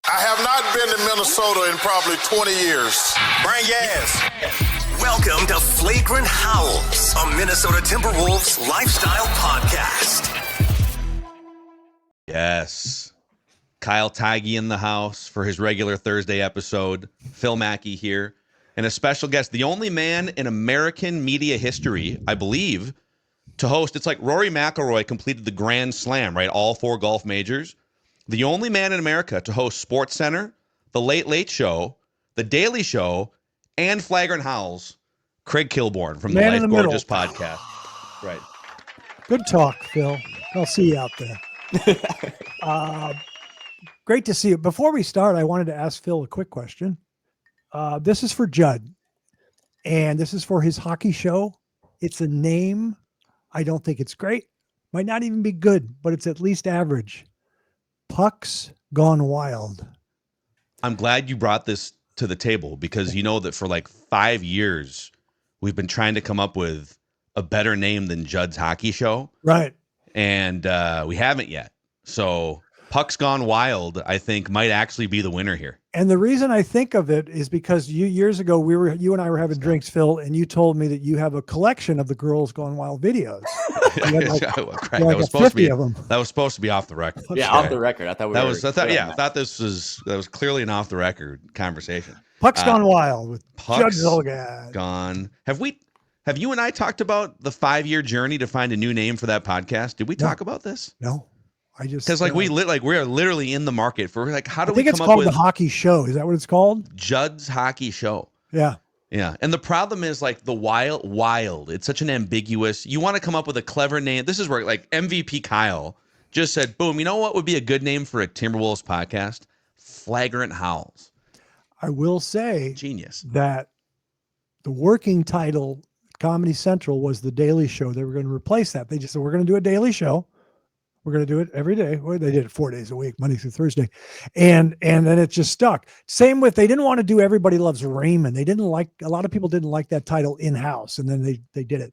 I have not been to Minnesota in probably 20 years. Bring gas. Welcome to Flagrant Howls, a Minnesota Timberwolves lifestyle podcast. Yes. Kyle Tigey in the house for his regular Thursday episode. Phil Mackey here. And a special guest, the only man in American media history, I believe, to host. It's like Rory McIlroy completed the Grand Slam, right? All 4 golf majors. The only man in America to host SportsCenter, The Late Late Show, The Daily Show, and Flagrant Howls, Craig Kilborn from the Life Gorgeous podcast. Right. Good talk, Phil. I'll see you out there. Great to see you. Before we start, I wanted to ask Phil a quick question. This is for Judd, and this is for his hockey show. It's a name. I don't think it's great. Might not even be good, but it's at least average. Pucks Gone Wild. I'm glad you brought this to the table because you know that for like 5 years, we've been trying to come up with a better name than Judd's hockey show. Right. And we haven't yet. So Pucks Gone Wild, I think, might actually be the winner here. And the reason I think of it is because years ago, you and I were having drinks, Phil, and you told me that you have a collection of the Girls Gone Wild videos. That was supposed to be off the record. Yeah, off the record. I thought that was clearly an off the record conversation. Pucks Gone Wild with Judd Zulgad. Gone. Have you and I talked about the 5-year journey to find a new name for that podcast? Did we talk about this? No. Because we are literally in the market for how do we come up with? I think it's called the Hockey Show. Is that what it's called? Judd's Hockey Show. Yeah. Yeah. And the problem is the wild. It's such an ambiguous. You want to come up with a clever name. This is where MVP Kyle just said, boom, you know what would be a good name for a Timberwolves podcast? Flagrant Howls. I will say genius that the working title Comedy Central was The Daily Show. They were going to replace that. They just said, we're going to do a daily show. We're going to do it every day. Well, they did it 4 days a week, Monday through Thursday. And then it just stuck. Same with, they didn't want to do Everybody Loves Raymond. A lot of people didn't like that title in-house. And then they did it.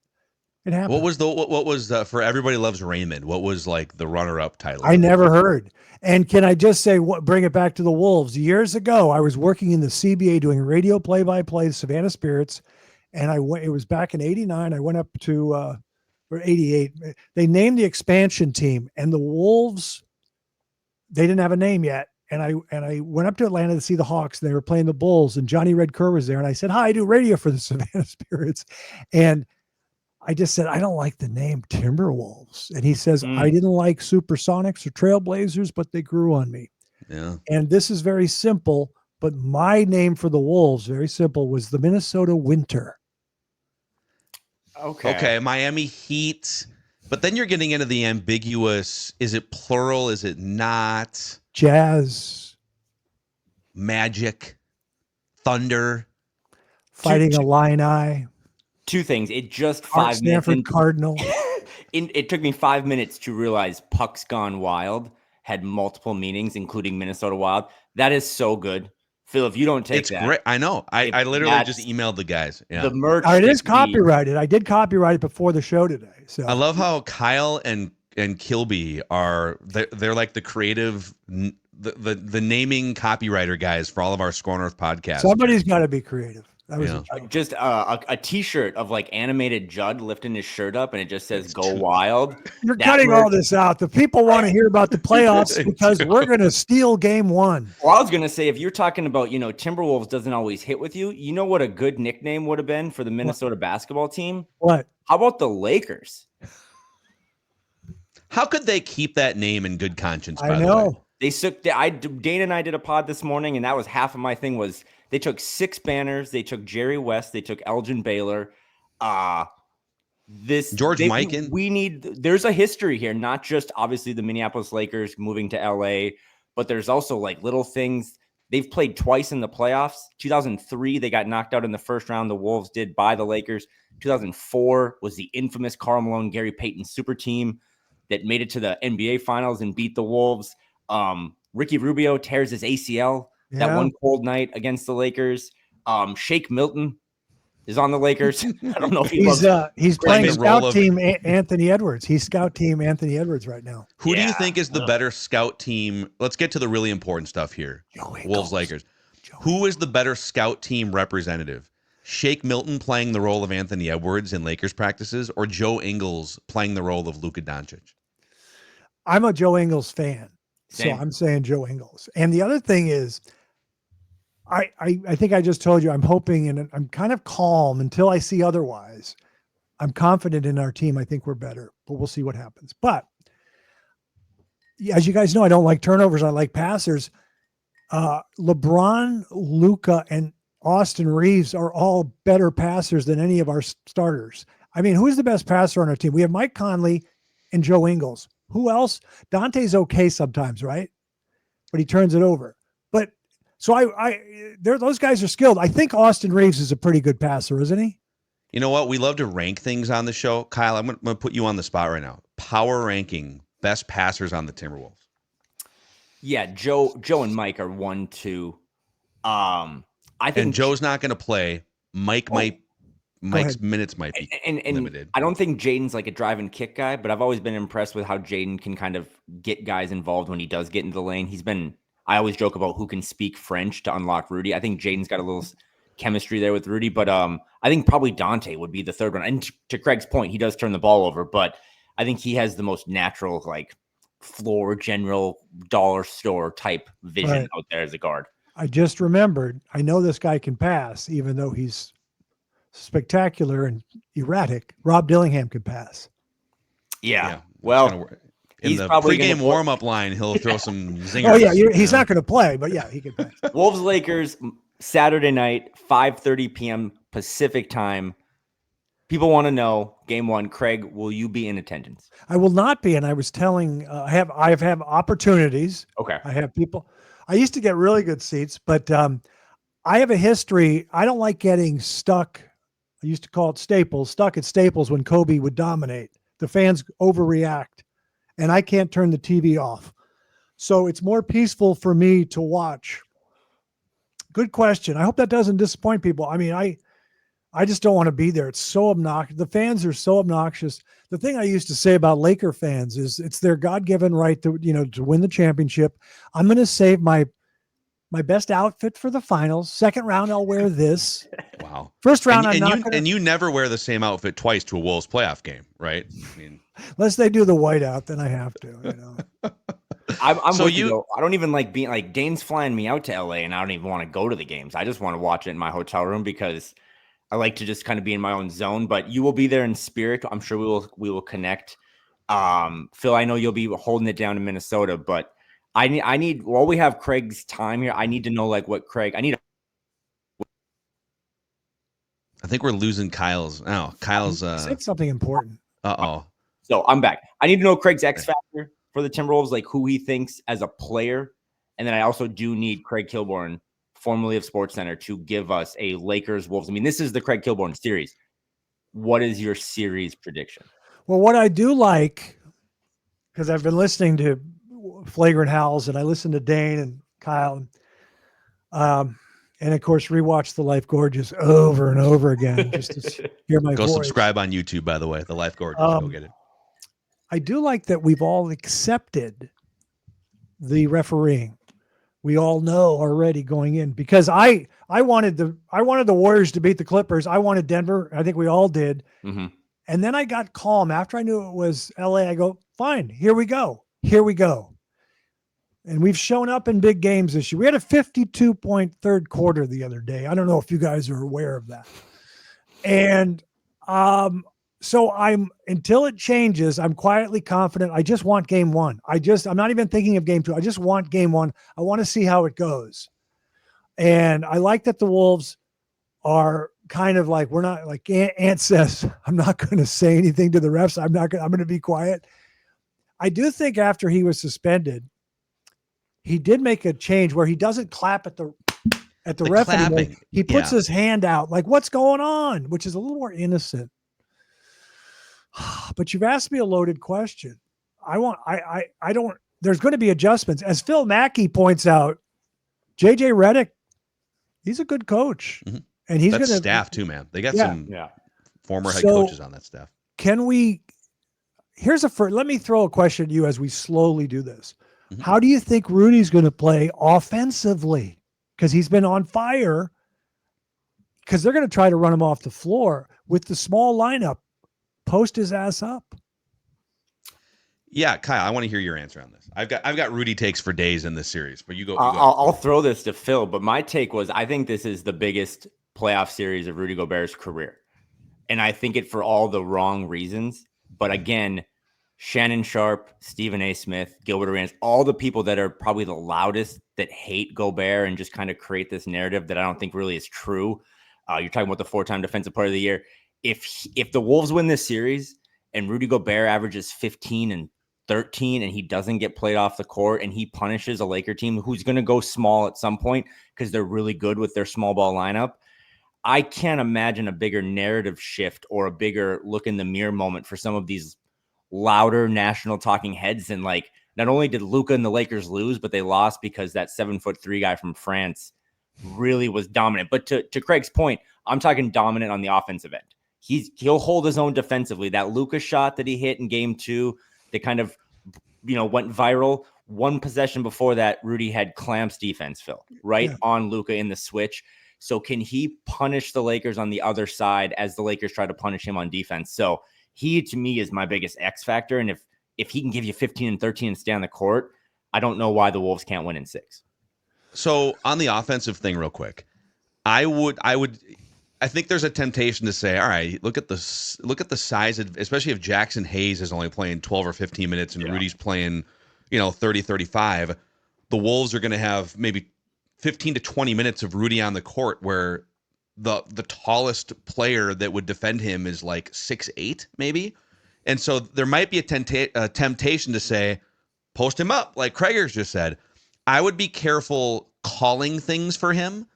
It happened. What was for Everybody Loves Raymond? What was the runner-up title? I never heard. And can I just say, bring it back to the Wolves. Years ago, I was working in the CBA doing radio play-by-play, Savannah Spirits. And it was back in 89. I went up to, or 88, they named the expansion team, and the Wolves, they didn't have a name yet. And I went up to Atlanta to see the Hawks. They were playing the Bulls, and Johnny Red Kerr was there. And I said, hi, I do radio for the Savannah Spirits. And I just said, I don't like the name Timberwolves. And he says, I didn't like Supersonics or Trailblazers, but they grew on me. Yeah. And this is very simple, but my name for the Wolves, very simple, was the Minnesota Winter. Okay, Miami Heat. But then you're getting into the ambiguous. Is it plural? Is it not? Jazz. Magic. Thunder. Fighting Illini. 2 things. It just 5 minutes. Stanford Cardinal. It took me 5 minutes to realize Pucks Gone Wild had multiple meanings, including Minnesota Wild. That is so good. Phil, if you don't take it's great. I know. I literally just emailed the guys. Yeah. The merch. It is copyrighted. I did copyright it before the show today. So I love how Kyle and Kilby they're like the creative, the naming copywriter guys for all of our SKOR North podcasts. Somebody's got to be creative. That was just a T-shirt of animated Judd lifting his shirt up, and it just says "Go Wild." You're cutting all this out. The people want to hear about the playoffs because we're going to steal Game 1. Well, I was going to say, if you're talking about Timberwolves doesn't always hit with you. You know what a good nickname would have been for the Minnesota basketball team? What? How about the Lakers? How could they keep that name in good conscience? I know. Dana and I did a pod this morning, and that was half of my thing was. They took 6 banners. They took Jerry West. They took Elgin Baylor. George Mikan. There's a history here, not just obviously the Minneapolis Lakers moving to L.A., but there's also little things. They've played twice in the playoffs. 2003, they got knocked out in the first round. The Wolves did by the Lakers. 2004 was the infamous Karl Malone, Gary Payton super team that made it to the NBA Finals and beat the Wolves. Ricky Rubio tears his ACL. That one cold night against the Lakers. Shake Milton is on the Lakers. I don't know if he's playing playing the role scout of- team Anthony Edwards. He's scout team Anthony Edwards right now. Who do you Yeah. think is the better scout team? Let's get to the really important stuff here. Wolves Lakers. Who is the better scout team representative? Shake Milton playing the role of Anthony Edwards in Lakers practices, or Joe Ingles playing the role of Luka Doncic? I'm a Joe Ingles fan, Same. so I'm saying Joe Ingles. And the other thing is, I think I just told you I'm hoping, and I'm kind of calm until I see otherwise. I'm confident in our team. I think we're better, but we'll see what happens. But as you guys know, I don't like turnovers. I like passers. LeBron, Luka, and Austin Reeves are all better passers than any of our starters. I mean, who's the best passer on our team? We have Mike Conley and Joe Ingles. Who else? Dante's okay sometimes, right? But he turns it over. But so those guys are skilled. I think Austin Reeves is a pretty good passer, isn't he? You know what? We love to rank things on the show. Kyle, I'm going to put you on the spot right now. Power ranking best passers on the Timberwolves. Yeah, Joe and Mike are 1, 2. I think And Joe's not going to play. Mike's minutes might be and limited. I don't think Jaden's like a drive and kick guy, but I've always been impressed with how Jaden can kind of get guys involved when he does get into the lane. I always joke about who can speak French to unlock Rudy. I think Jaden's got a little chemistry there with Rudy, but I think probably Dante would be the third one. And to Craig's point, he does turn the ball over, but I think he has the most natural, like, floor general dollar store type vision out there as a guard. I just remembered, I know this guy can pass, even though he's spectacular and erratic. Rob Dillingham can pass. Yeah. Well, in he's the probably pregame gonna warm-up line, he'll throw some zingers. Oh, yeah, he's not going to play, but yeah, he can pass. Wolves Lakers Saturday night, 5:30 p.m. Pacific time. People want to know, game one, Craig, will you be in attendance? I will not be, and I was telling, I have opportunities. Okay. I have people. I used to get really good seats, but I have a history. I don't like getting stuck. I used to call it Staples, stuck at Staples when Kobe would dominate. The fans overreact, and I can't turn the TV off. So it's more peaceful for me to watch. Good question. I hope that doesn't disappoint people. I mean, I just don't want to be there. It's so obnoxious. The fans are so obnoxious. The thing I used to say about Laker fans is it's their God-given right to win the championship. I'm going to save my best outfit for the finals. Second round, I'll wear this. Wow. First round, and you never wear the same outfit twice to a Wolves playoff game, right? I mean, unless they do the whiteout, then I have to. I'm so with you though. I don't even like being like Dane's flying me out to L.A. and I don't even want to go to the games. I just want to watch it in my hotel room because I like to just kind of be in my own zone. But you will be there in spirit. I'm sure we will connect. Phil, I know you'll be holding it down in Minnesota, but I need while we have Craig's time here, I need to know like what Craig. I think we're losing Kyle's. Oh, Kyle's said something important. So I'm back. I need to know Craig's X factor for the Timberwolves, like who he thinks as a player, and then I also do need Craig Kilborn, formerly of SportsCenter, to give us a Lakers Wolves. I mean, this is the Craig Kilborn series. What is your series prediction? Well, what I do like, because I've been listening to Flagrant Howls and I listen to Dane and Kyle, and of course rewatch The Life Gorgeous over and over again just to hear my voice. Go subscribe on YouTube, by the way. The Life Gorgeous. Go get it. I do like that we've all accepted the refereeing. We all know already going in, because I wanted the Warriors to beat the Clippers. I wanted Denver. I think we all did. Mm-hmm. And then I got calm after I knew it was L.A. I go, fine, here we go. And we've shown up in big games this year. We had a 52-point third quarter the other day. I don't know if you guys are aware of that. And so until it changes, I'm quietly confident. I just want game one. I'm not even thinking of game two. I just want game one. I want to see how it goes. And I like that the Wolves are kind of like, we're not like Ant says, I'm not going to say anything to the refs. I'm going to be quiet. I do think after he was suspended, he did make a change where he doesn't clap at the ref anymore. He puts his hand out like, what's going on? Which is a little more innocent. But you've asked me a loaded question. There's going to be adjustments. As Phil Mackey points out, JJ Redick, he's a good coach. Mm-hmm. and he's That's going to staff too, man. They got Yeah. some Yeah. former head So- coaches on that staff. Can we? Let me throw a question at you as we slowly do this. Mhm. How do you think Rudy's going to play offensively? Because he's been on fire. Because they're going to try to run him off the floor with the small lineup. Post his ass up. Yeah, Kyle, I want to hear your answer on this. I've got Rudy takes for days in this series, but you go. I'll throw this to Phil, but my take was I think this is the biggest playoff series of Rudy Gobert's career. And I think it for all the wrong reasons. But again, Shannon Sharp, Stephen A. Smith, Gilbert Arenas, all the people that are probably the loudest that hate Gobert and just kind of create this narrative that I don't think really is true. You're talking about the 4-time defensive player of the year. If the Wolves win this series and Rudy Gobert averages 15 and 13 and he doesn't get played off the court and he punishes a Laker team who's going to go small at some point because they're really good with their small ball lineup, I can't imagine a bigger narrative shift or a bigger look in the mirror moment for some of these louder national talking heads. And like, not only did Luka and the Lakers lose, but they lost because that 7'3" guy from France really was dominant. But to Craig's point, I'm talking dominant on the offensive end. He'll hold his own defensively. That Luka shot that he hit in game 2 that kind of, went viral. One possession before that, Rudy had clamps defense, Phil, right on Luka in the switch. So can he punish the Lakers on the other side as the Lakers try to punish him on defense? So he, to me, is my biggest X factor. And if he can give you 15 and 13 and stay on the court, I don't know why the Wolves can't win in 6. So on the offensive thing, real quick, I think there's a temptation to say, all right, look at the size, especially if Jackson Hayes is only playing 12 or 15 minutes and Rudy's playing, 30, 35. The Wolves are going to have maybe 15 to 20 minutes of Rudy on the court where the tallest player that would defend him is like 6'8", maybe. And so there might be a temptation to say, post him up, like Krager's just said. I would be careful calling things for him.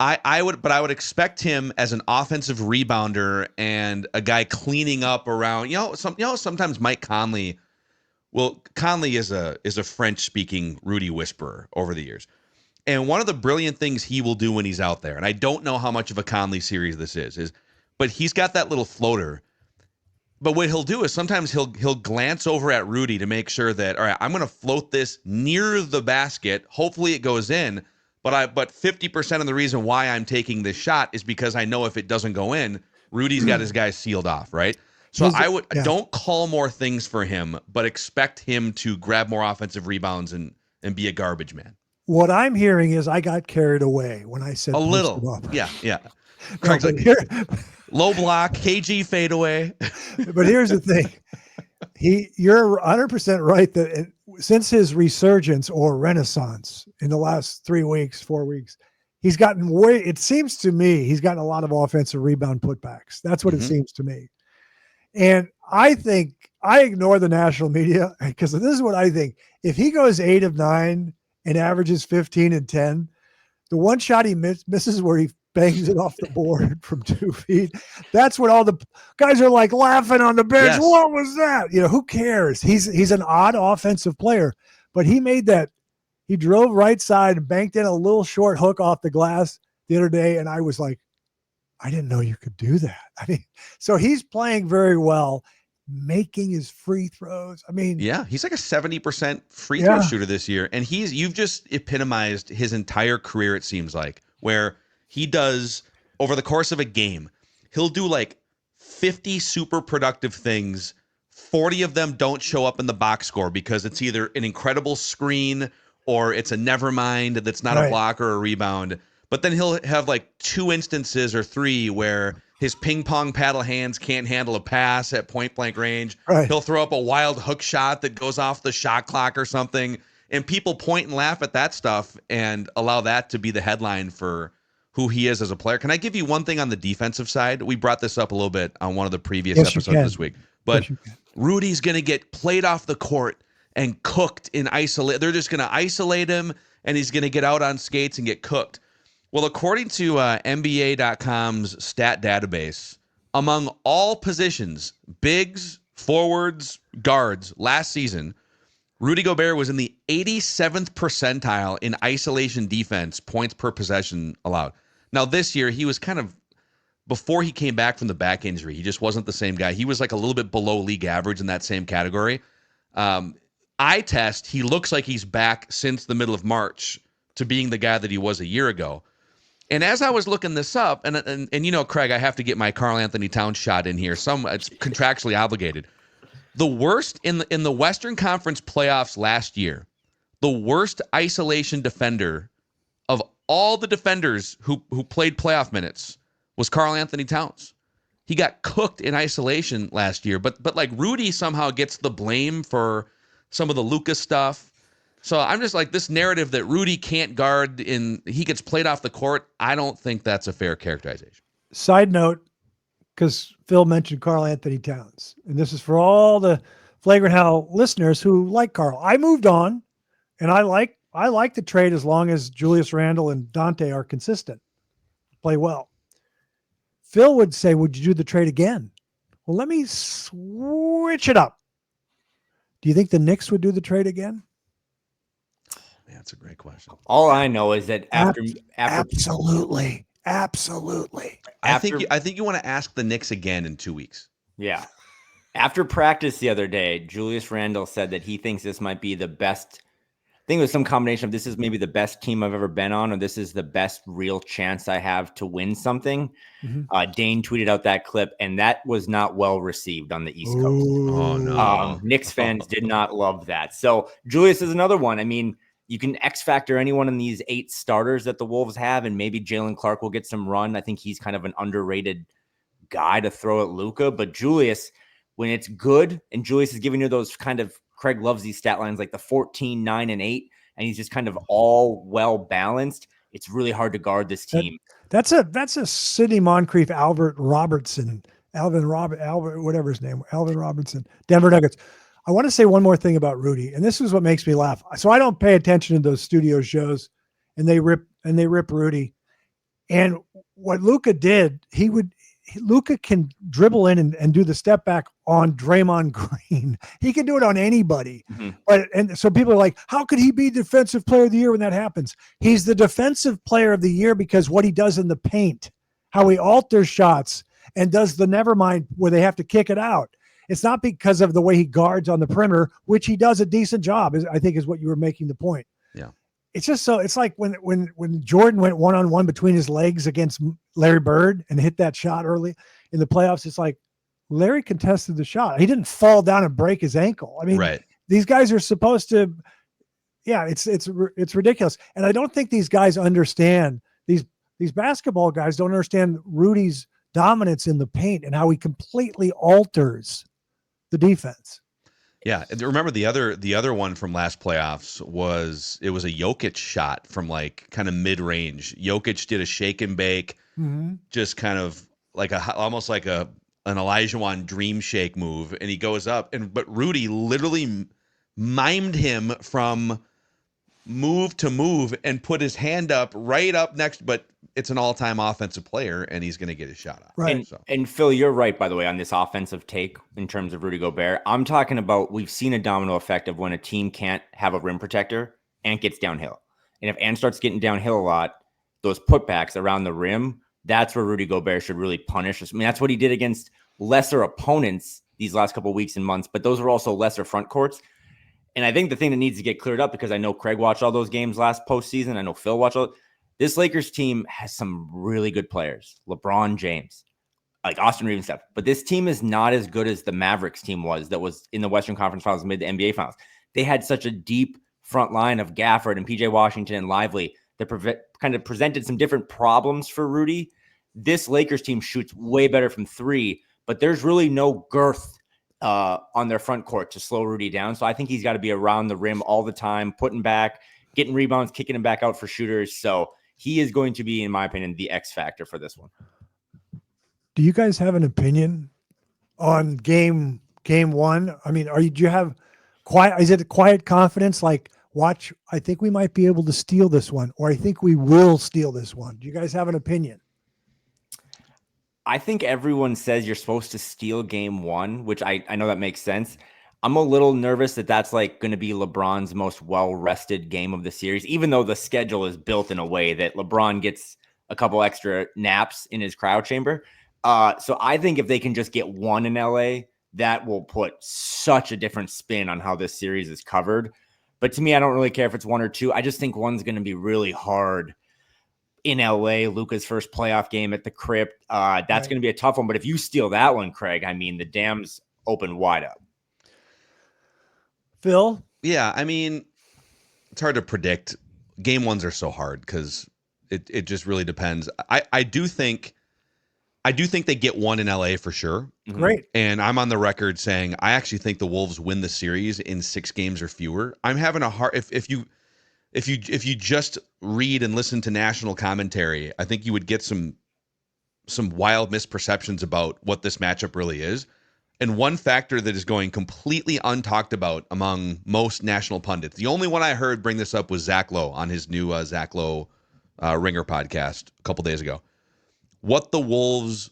I would expect him as an offensive rebounder and a guy cleaning up around. Sometimes Mike Conley. Well, Conley is a French-speaking Rudy whisperer over the years. And one of the brilliant things he will do when he's out there, and I don't know how much of a Conley series this is, but he's got that little floater. But what he'll do is sometimes he'll glance over at Rudy to make sure that, all right, I'm going to float this near the basket. Hopefully it goes in. But 50% of the reason why I'm taking this shot is because I know if it doesn't go in, Rudy's got his guys sealed off, right? So don't call more things for him, but expect him to grab more offensive rebounds and be a garbage man. What I'm hearing is I got carried away when I said A little. up. Yeah. Craig's like, low block, KG fadeaway. But here's the thing. You're 100% right that since his resurgence or renaissance in the last 4 weeks, he's gotten it seems to me, he's gotten a lot of offensive rebound putbacks. That's what it seems to me. And I think I ignore the national media because this is what I think. If he goes 8 of 9 and averages 15 and 10, the one shot he misses where he bangs it off the board from 2 feet. That's what all the guys are like laughing on the bench. Yes. What was that? Who cares? He's an odd offensive player, but he made that. He drove right side and banked in a little short hook off the glass the other day. And I was like, I didn't know you could do that. So he's playing very well, making his free throws. Yeah, he's like a 70% free throw shooter this year. And you've just epitomized his entire career, it seems like, where he does, over the course of a game, he'll do like 50 super productive things. 40 of them don't show up in the box score because it's either an incredible screen or it's a never mind that's not a block or a rebound. But then he'll have like 2 instances or 3 where his ping pong paddle hands can't handle a pass at point blank range. Right. He'll throw up a wild hook shot that goes off the shot clock or something. And people point and laugh at that stuff and allow that to be the headline for who he is as a player. Can I give you one thing on the defensive side? We brought this up a little bit on one of the previous episodes this week. But Rudy's going to get played off the court and cooked in isolate. They're just going to isolate him, and he's going to get out on skates and get cooked. Well, according to NBA.com's stat database, among all positions, bigs, forwards, guards, last season, Rudy Gobert was in the 87th percentile in isolation defense, points per possession allowed. Now this year he was kind of, before he came back from the back injury, he just wasn't the same guy. He was like a little bit below league average in that same category. Eye test, he looks like he's back since the middle of March to being the guy that he was a year ago. And as I was looking this up, and you know, Craig, I have to get my Karl Anthony Towns shot in here. It's contractually obligated. The worst in the Western Conference playoffs last year, the worst isolation defender of all the defenders who played playoff minutes was Karl Anthony Towns. He got cooked in isolation last year, but like Rudy somehow gets the blame for some of the Luka stuff. So I'm just like, this narrative that Rudy can't guard he gets played off the court, I don't think that's a fair characterization. Side note, because Phil mentioned Karl Anthony Towns, and this is for all the Flagrant Howl listeners who like Karl. I moved on, and I like the trade as long as Julius Randle and Dante are consistent, play well. Phil would say, would you do the trade again? Well, let me switch it up. Do you think the Knicks would do the trade again? Man, that's a great question. All I know is that after absolutely. I think you want to ask the Knicks again in 2 weeks. Yeah. After practice the other day, Julius Randle said that he thinks this might be the best. I think it was some combination of this is maybe the best team I've ever been on, or this is the best real chance I have to win something. Mm-hmm. Dane tweeted out that clip, and that was not well received on the East Coast. Oh, no. Knicks fans did not love that. So Julius is another one. I mean, you can X factor anyone in these 8 starters that the Wolves have, and maybe Jalen Clark will get some run. I think he's kind of an underrated guy to throw at Luka. But Julius, when it's good, and Julius is giving you those kind of, Craig loves these stat lines like the 14, 9, and 8, and he's just kind of all well balanced. It's really hard to guard this team. That's a Sidney Moncrief, Alvin Robertson, whatever his name, Alvin Robertson, Denver Nuggets. I want to say one more thing about Rudy, and this is what makes me laugh. So I don't pay attention to those studio shows, and they rip Rudy. And what Luka did, Luka can dribble in and do the step back on Draymond Green. He can do it on anybody. Mm-hmm. And so people are like, how could he be defensive player of the year when that happens? He's the defensive player of the year because what he does in the paint, how he alters shots and does the never mind where they have to kick it out. It's not because of the way he guards on the perimeter, which he does a decent job, I think is what you were making the point. Yeah. It's just so, it's like when Jordan went one-on-one between his legs against Larry Bird and hit that shot early in the playoffs. It's like Larry contested the shot. He didn't fall down and break his ankle. I mean, right. These guys are supposed to, it's ridiculous. And I don't think these guys understand, these basketball guys don't understand Rudy's dominance in the paint and how he completely alters the defense. Yeah, remember the other one from last playoffs was a Jokic shot from like kind of mid range. Jokic did a shake and bake, just kind of like almost like an Olajuwon dream shake move, and he goes up, but Rudy literally mimed him from move to move and put his hand up right up next, but it's an all-time offensive player, and he's going to get his shot off. Right. And Phil, you're right, by the way, on this offensive take in terms of Rudy Gobert. I'm talking about, we've seen a domino effect of when a team can't have a rim protector, Ant gets downhill. And if Ant starts getting downhill a lot, those putbacks around the rim, that's where Rudy Gobert should really punish us. I mean, that's what he did against lesser opponents these last couple of weeks and months, but those were also lesser front courts. And I think the thing that needs to get cleared up, because I know Craig watched all those games last postseason, I know Phil watched all. This Lakers team has some really good players. LeBron James, like Austin Reeves stuff. But this team is not as good as the Mavericks team was that was in the Western Conference Finals, made the NBA Finals. They had such a deep front line of Gafford and PJ Washington and Lively that kind of presented some different problems for Rudy. This Lakers team shoots way better from 3, but there's really no girth on their front court to slow Rudy down. So I think he's got to be around the rim all the time, putting back, getting rebounds, kicking him back out for shooters. So he is going to be, in my opinion, the X factor for this one. Do you guys have an opinion on game 1? I mean, do you have quiet? Is it a quiet confidence? Like, watch, I think we might be able to steal this one, or I think we will steal this one. Do you guys have an opinion? I think everyone says you're supposed to steal game 1, which I know that makes sense. I'm a little nervous that that's like going to be LeBron's most well-rested game of the series, even though the schedule is built in a way that LeBron gets a couple extra naps in his cryo chamber. So I think if they can just get one in LA, that will put such a different spin on how this series is covered. But to me, I don't really care if it's one or two. I just think one's going to be really hard in LA. Luka's first playoff game at the Crypt. That's going to be a tough one. But if you steal that one, Craig, I mean, the dam's open wide up. Phil? Yeah, I mean, it's hard to predict. Game ones are so hard because it just really depends. I do think they get one in LA for sure. Great. And I'm on the record saying I actually think the Wolves win the series in 6 games or fewer. I'm having a hard if you just read and listen to national commentary, I think you would get some wild misperceptions about what this matchup really is. And one factor that is going completely untalked about among most national pundits, the only one I heard bring this up was Zach Lowe on his new Zach Lowe Ringer podcast a couple days ago. What the Wolves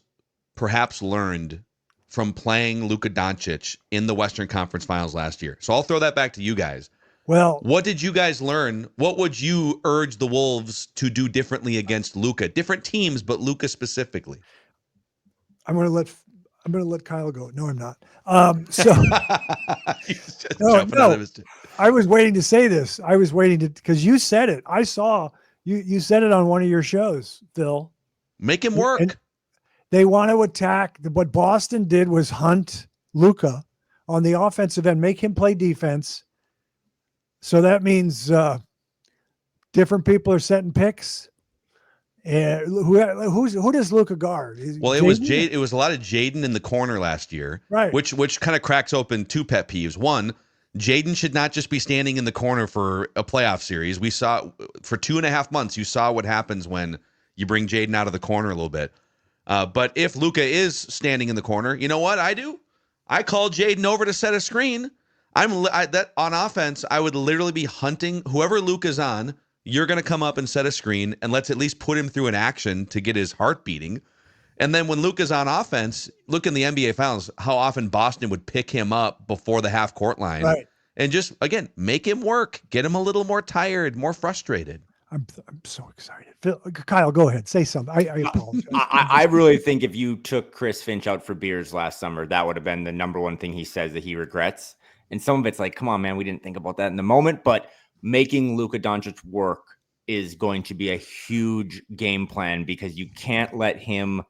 perhaps learned from playing Luka Doncic in the Western Conference Finals last year. So I'll throw that back to you guys. Well, what did you guys learn? What would you urge the Wolves to do differently against Luka? Different teams, but Luka specifically. I'm going to let Kyle go. No, I'm not. So no. I was waiting to say this. I was waiting to, because you said it. I saw you said it on one of your shows, Phil. Make him work. And they want to attack. What Boston did was hunt Luka on the offensive end, make him play defense. So that means different people are setting picks. And who does Luka guard? Well, it was Jade. It was a lot of Jaden in the corner last year, right? Which kind of cracks open 2 pet peeves. One, Jaden should not just be standing in the corner for a playoff series. We saw for 2.5 months. You saw what happens when you bring Jaden out of the corner a little bit. But if Luka is standing in the corner, you know what I do? I call Jaden over to set a screen. That on offense, I would literally be hunting whoever Luka's on. You're going to come up and set a screen, and let's at least put him through an action to get his heart beating. And then when Luka's on offense, look in the NBA Finals, how often Boston would pick him up before the half-court line. Right. And just, again, make him work. Get him a little more tired, more frustrated. I'm so excited. Phil, Kyle, go ahead. Say something. I apologize. I really think if you took Chris Finch out for beers last summer, that would have been the number one thing he says that he regrets. And some of it's like, come on, man, we didn't think about that in the moment. But making Luka Doncic work is going to be a huge game plan because you can't let him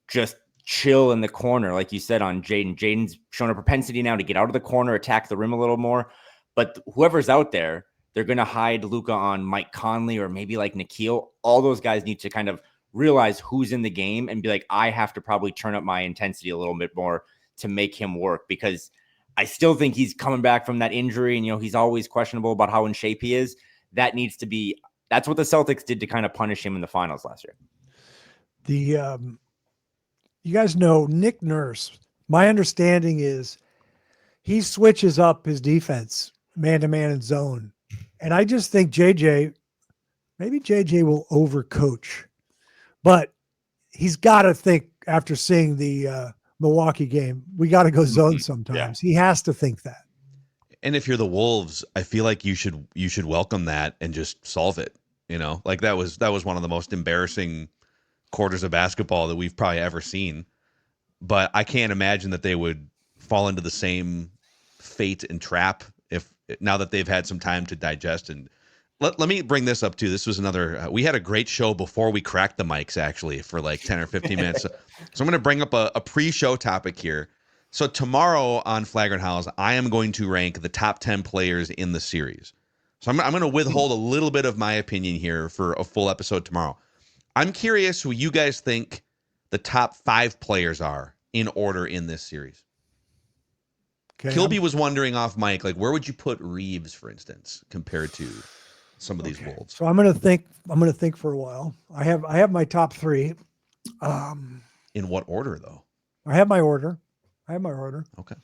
just chill in the corner. Like you said on Jaden. Jaden's shown a propensity now to get out of the corner, attack the rim a little more. But whoever's out there, they're going to hide Luka on Mike Conley or maybe like Nikhil. All those guys need to kind of realize who's in the game and be like, I have to probably turn up my intensity a little bit more to make him work, because I still think he's coming back from that injury, and he's always questionable about how in shape he is. That needs to be. That's what the Celtics did to kind of punish him in the finals last year. You guys know Nick Nurse. My understanding is he switches up his defense man-to-man and zone, and I just think maybe JJ will overcoach, but he's got to think after seeing the Milwaukee game, we got to go zone sometimes. Yeah. He has to think that. And if you're the Wolves, I feel like you should welcome that and just solve it. Like that was one of the most embarrassing quarters of basketball that we've probably ever seen. But I can't imagine that they would fall into the same fate and trap now that they've had some time to digest. And let me bring this up too. This was another. We had a great show before we cracked the mics, actually, for like 10 or 15 minutes. So I'm going to bring up a pre-show topic here. So tomorrow on Flagrant Howls, I am going to rank the top 10 players in the series. So I'm going to withhold a little bit of my opinion here for a full episode tomorrow. I'm curious who you guys think the top 5 players are in order in this series. Okay, Kilby was wondering off mic, like, where would you put Reeves, for instance, compared to some of these Wolves? So I'm going to think for a while. I have my top 3. In what order, though? I have my order. Okay.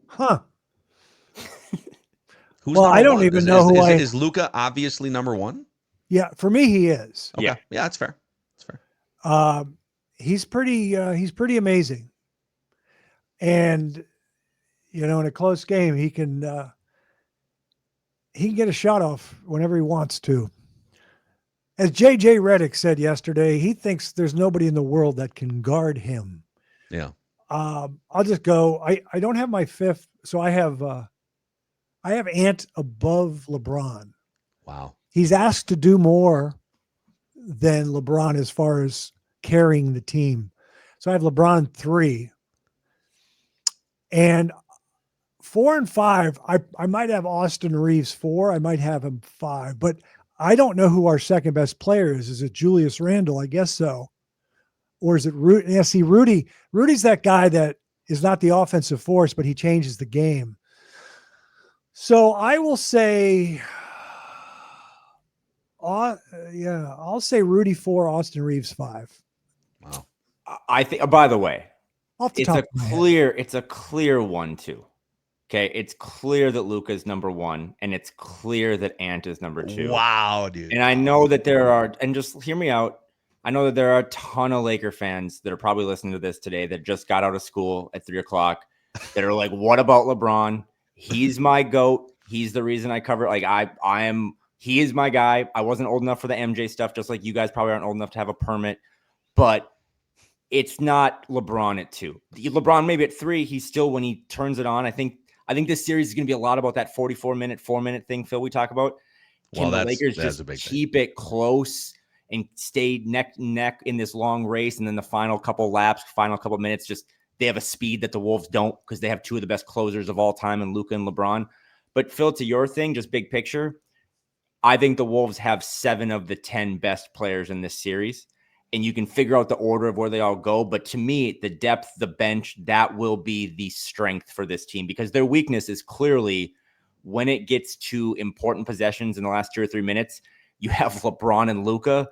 Huh. Who's well, I don't one? even know who is Luka obviously number 1? Yeah, for me he is. Okay. Yeah, that's fair. He's pretty amazing. And in a close game he can he can get a shot off whenever he wants to. As J.J. Redick said yesterday, he thinks there's nobody in the world that can guard him. Yeah. I'll just go. I don't have my fifth, so I have Ant above LeBron. Wow. He's asked to do more than LeBron as far as carrying the team. So I have LeBron 3. And 4 and 5, I might have Austin Reeves 4. I might have him 5. But I don't know who our second best player is. Is it Julius Randle? I guess so. Or is it Rudy? Yeah, see, Rudy's that guy that is not the offensive force, but he changes the game. So I will say, I'll say Rudy 4, Austin Reeves 5. Wow. I think, by the way, Off the it's top a of my head. it's a clear 1-2. Okay. It's clear that Luka is number 1, and it's clear that Ant is number 2. Wow, dude. And I know that there are, and just hear me out. I know that there are a ton of Laker fans that are probably listening to this today that just got out of school at 3:00 that are like, what about LeBron? He's my GOAT. He's the reason I cover it. Like he is my guy. I wasn't old enough for the MJ stuff, just like you guys probably aren't old enough to have a permit, but it's not LeBron at 2. LeBron maybe at 3. He's still, when he turns it on, I think this series is going to be a lot about that 4-minute thing, Phil, we talk about. Can the Lakers just keep it close and stay neck and neck in this long race? And then the final couple laps, final couple minutes, just they have a speed that the Wolves don't, because they have 2 of the best closers of all time in Luka and LeBron. But Phil, to your thing, just big picture, I think the Wolves have 7 of the 10 best players in this series. And you can figure out the order of where they all go. But to me, the depth, the bench, that will be the strength for this team, because their weakness is clearly when it gets to important possessions in the last 2 or 3 minutes, you have LeBron and Luka,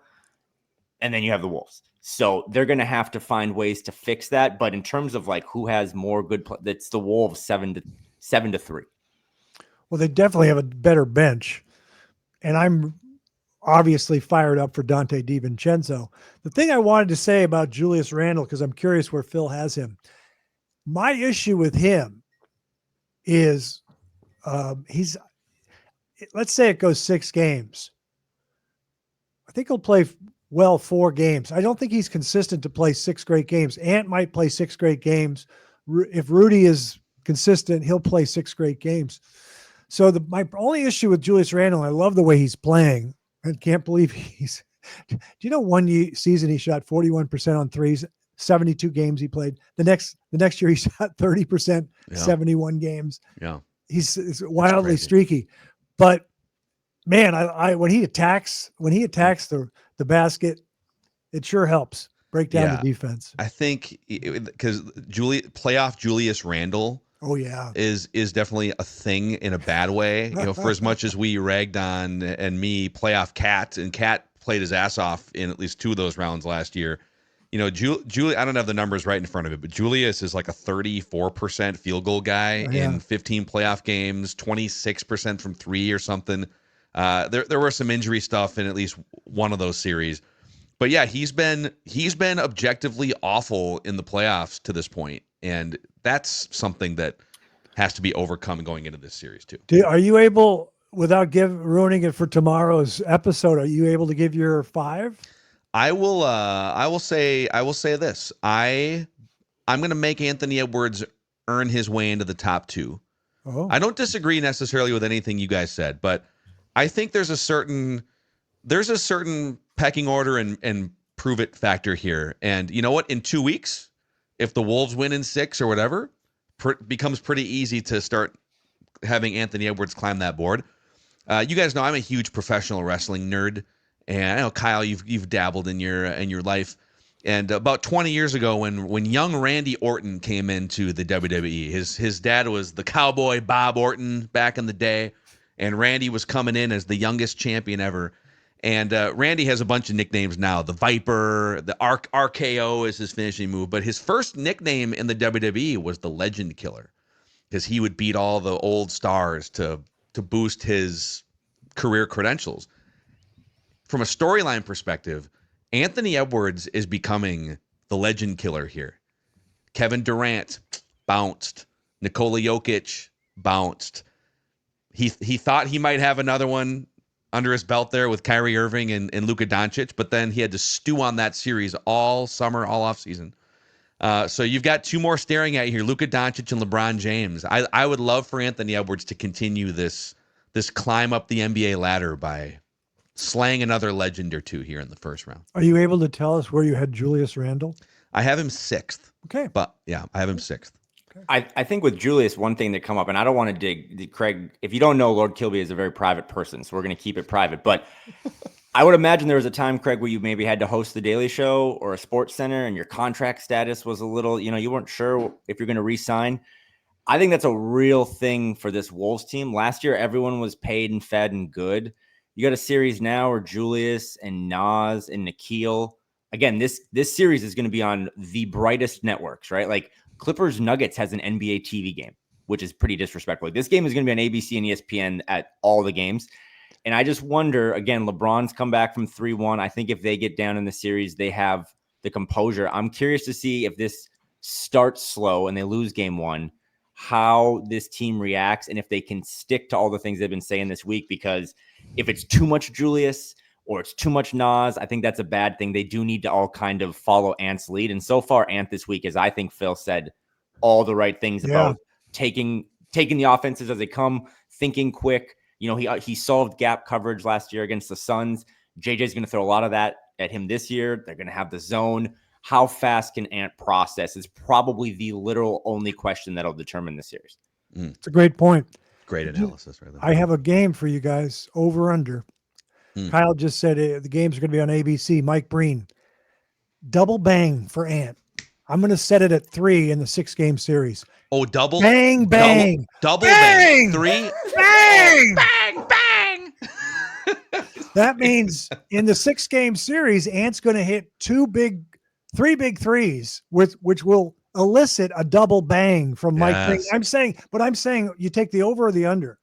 and then you have the Wolves. So they're going to have to find ways to fix that. But in terms of like who has more good play, that's the Wolves 7-3. Well, they definitely have a better bench. And I'm obviously fired up for Dante DiVincenzo. The thing I wanted to say about Julius Randle, because I'm curious where Phil has him. My issue with him is let's say it goes 6 games. I think he'll play 4 games. I don't think he's consistent to play 6 great games. Ant might play 6 great games. If Rudy is consistent, he'll play 6 great games. So my only issue with Julius Randle, I love the way he's playing. I can't believe do you know one season he shot 41% on threes, 72 games he played. The next year he shot 30%, 71 games. Yeah. He's wildly streaky. But man, I when he attacks the basket, it sure helps break down the defense. I think because playoff Julius Randle is definitely a thing in a bad way. For as much as we ragged on and me playoff Cat, and Cat played his ass off in at least 2 of those rounds last year. Julie, I don't have the numbers right in front of it, but Julius is like a 34% field goal guy in 15 playoff games, 26% from 3 or something. There were some injury stuff in at least one of those series. But yeah, he's been objectively awful in the playoffs to this point, and that's something that has to be overcome going into this series too. Are you able, without ruining it for tomorrow's episode, are you able to give your 5? I will say this. I'm going to make Anthony Edwards earn his way into the top 2. Oh. I don't disagree necessarily with anything you guys said, but I think there's a certain pecking order and prove it factor here. And you know what? In 2 weeks, if the Wolves win in 6 or whatever, becomes pretty easy to start having Anthony Edwards climb that board. You guys know I'm a huge professional wrestling nerd, and I know Kyle, you've dabbled in your life. And about 20 years ago, when young Randy Orton came into the WWE, his dad was the Cowboy Bob Orton back in the day, and Randy was coming in as the youngest champion ever. And Randy has a bunch of nicknames now. The Viper, the RKO is his finishing move. But his first nickname in the WWE was the Legend Killer, because he would beat all the old stars to boost his career credentials. From a storyline perspective, Anthony Edwards is becoming the Legend Killer here. Kevin Durant bounced. Nikola Jokic bounced. He thought he might have another one under his belt there with Kyrie Irving and Luka Doncic, but then he had to stew on that series all summer, all offseason. So you've got two more staring at you here, Luka Doncic and LeBron James. I would love for Anthony Edwards to continue this climb up the NBA ladder by slaying another legend or two here in the first round. Are you able to tell us where you had Julius Randle? I have him 6th. Okay. But yeah, I have him 6th. I think with Julius, one thing that come up, and I don't want to dig, Craig, if you don't know, Lord Kilby is a very private person, so we're going to keep it private. But I would imagine there was a time, Craig, where you maybe had to host the Daily Show or a Sports Center and your contract status was a little, you weren't sure if you're going to re-sign. I think that's a real thing for this Wolves team. Last year, everyone was paid and fed and good. You got a series now where Julius and Nas and Nikhil, again, this series is going to be on the brightest networks, right? Like Clippers Nuggets has an NBA TV game, which is pretty disrespectful. This game is going to be on ABC and ESPN at all the games. And I just wonder, again, LeBron's come back from 3-1. I think if they get down in the series, they have the composure. I'm curious to see if this starts slow and they lose game 1, how this team reacts and if they can stick to all the things they've been saying this week, because if it's too much Julius or it's too much Nas, I think that's a bad thing. They do need to all kind of follow Ant's lead. And so far, Ant this week, as I think Phil said, all the right things about taking the offenses as they come, thinking quick. He solved gap coverage last year against the Suns. JJ's going to throw a lot of that at him this year. They're going to have the zone. How fast can Ant process is probably the literal only question that'll determine the series. It's a great point. Great analysis right there. I have a game for you guys, over under. Kyle just said the games are going to be on ABC. Mike Breen, double bang for Ant. I'm going to set it at 3 in the 6-game series. Oh, double bang, bang, double bang, bang. 3 bang, bang, bang. That means in the 6-game series, Ant's going to hit 3 big threes, which will elicit a double bang from Mike Breen. I'm saying you take the over or the under.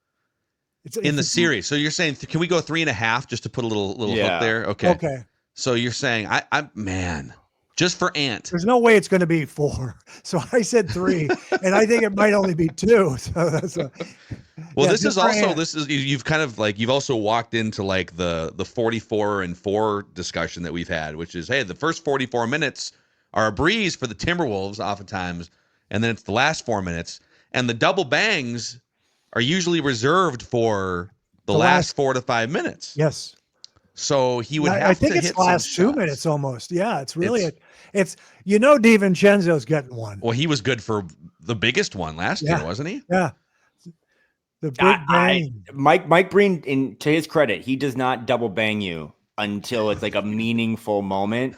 It's in the series. So you're saying, can we go 3.5 just to put a little hook there? Okay. So you're saying, man, just for Ant. There's no way it's going to be 4. So I said 3, and I think it might only be 2. So that's you've also walked into like the 44-4 discussion that we've had, which is, hey, the first 44 minutes are a breeze for the Timberwolves oftentimes, and then it's the last 4 minutes, and the double bangs are usually reserved for the last 4 to 5 minutes. Yes. So he would have I think to it's hit the last 2 minutes almost. Yeah, it's really DiVincenzo's getting one. Well, he was good for the biggest one last year, wasn't he? Yeah. The big bang. Mike Breen, to his credit, he does not double bang you until it's like a meaningful moment.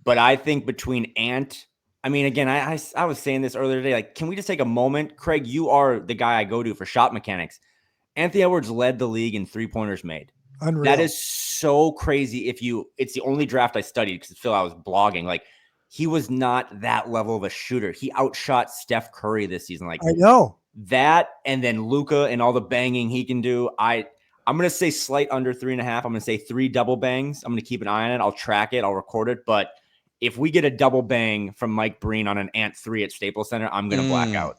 But I think between Ant, again, I was saying this earlier today, like, can we just take a moment? Craig, you are the guy I go to for shot mechanics. Anthony Edwards led the league in 3-pointers made. Unreal. That is so crazy. It's the only draft I studied because Phil, I was blogging. Like, he was not that level of a shooter. He outshot Steph Curry this season. Like, I know that, and then Luka and all the banging he can do. I'm going to say slight under 3.5. I'm going to say 3 double bangs. I'm going to keep an eye on it. I'll track it. I'll record it. But if we get a double bang from Mike Breen on an Ant 3 at Staples Center, I'm going to black out.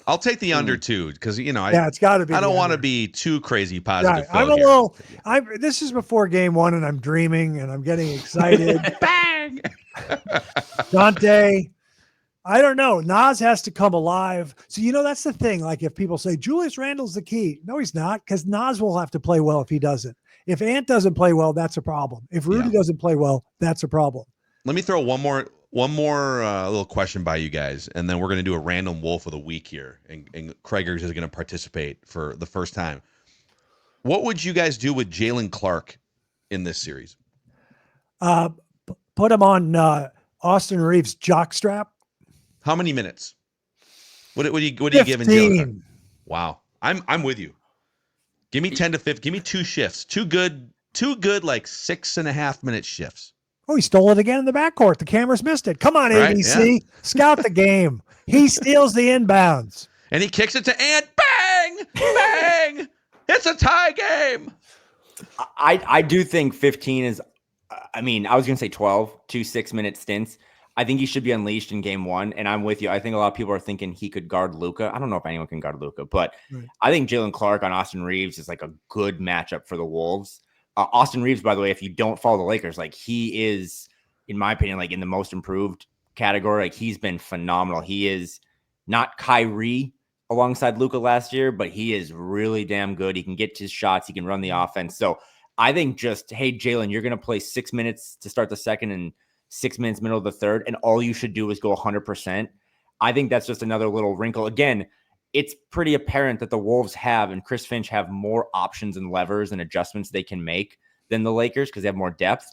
I'll take the under 2 because it's got to be. I don't want to be too crazy positive. Yeah, this is before game 1, and I'm dreaming and I'm getting excited. Bang, Dante. I don't know. Nas has to come alive. So that's the thing. Like if people say Julius Randle's the key, no, he's not, because Nas will have to play well if he doesn't. If Ant doesn't play well, that's a problem. If Rudy doesn't play well, that's a problem. Let me throw one more little question by you guys, and then we're going to do a random Wolf of the Week here, and Craigers is going to participate for the first time. What would you guys do with Jalen Clark in this series? Put him on Austin Reeves' jockstrap. How many minutes? What are you giving Jalen? Wow, I'm with you. Give me 10 to 15. Give me 2 shifts. Two good like 6.5 minute shifts. Oh, he stole it again in the backcourt. The cameras missed it. Come on, ABC. Yeah. Scout the game. He steals the inbounds. And he kicks it to Ant. Bang! Bang! It's a tie game. I do think 15 is, I was going to say 12, 2 6-minute stints. I think he should be unleashed in game 1. And I'm with you. I think a lot of people are thinking he could guard Luka. I don't know if anyone can guard Luka, but Right. I think Jalen Clark on Austin Reeves is like a good matchup for the Wolves. Austin Reeves, by the way, if you don't follow the Lakers, like he is, in my opinion, like in the most improved category. Like he's been phenomenal. He is not Kyrie alongside Luka last year, but he is really damn good. He can get his shots. He can run the offense. So I think just, hey, Jalen, you're going to play 6 minutes to start the second and 6 minutes middle of the third, and all you should do is go 100%. I think that's just another little wrinkle. Again, it's pretty apparent that the Wolves have and Chris Finch have more options and levers and adjustments they can make than the Lakers because they have more depth.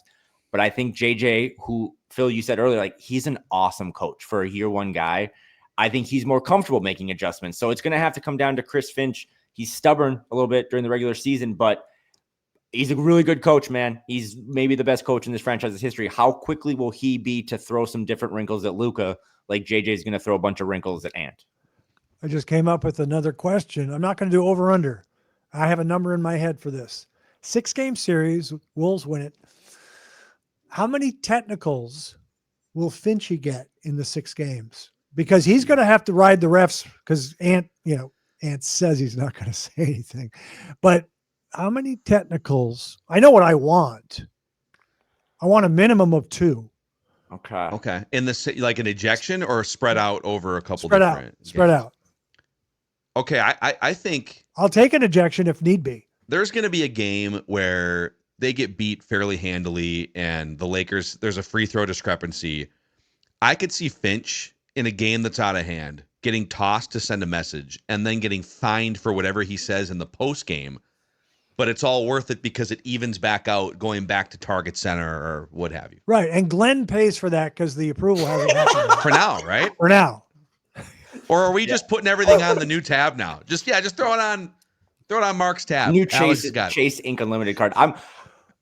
But I think JJ, who Phil, you said earlier, like he's an awesome coach for a year one guy. I think he's more comfortable making adjustments. So it's going to have to come down to Chris Finch. He's stubborn a little bit during the regular season, but he's a really good coach, man. He's maybe the best coach in this franchise's history. How quickly will he be to throw some different wrinkles at Luka, like JJ is going to throw a bunch of wrinkles at Ant? I just came up with another question. I'm not going to do over under. I have a number in my head for this. 6-game series, Wolves win it. How many technicals will Finchy get in the 6 games? Because he's going to have to ride the refs because Ant says he's not going to say anything. But how many technicals? I know what I want. I want a minimum of 2. Okay. In the like an ejection or spread out over a couple Spread different out. Spread games? out. Okay, I think I'll take an ejection if need be. there's going to be a game where they get beat fairly handily and the Lakers, there's a free throw discrepancy. I could see Finch in a game that's out of hand getting tossed to send a message and then getting fined for whatever he says in the post game. But it's all worth it because it evens back out going back to Target Center or what have you. Right. And Glenn pays for that because the approval hasn't happened For now, right? for now. Or are we just putting everything on the new tab now? Just throw it on Mark's tab. New Alex has got it. Chase Inc. Unlimited card.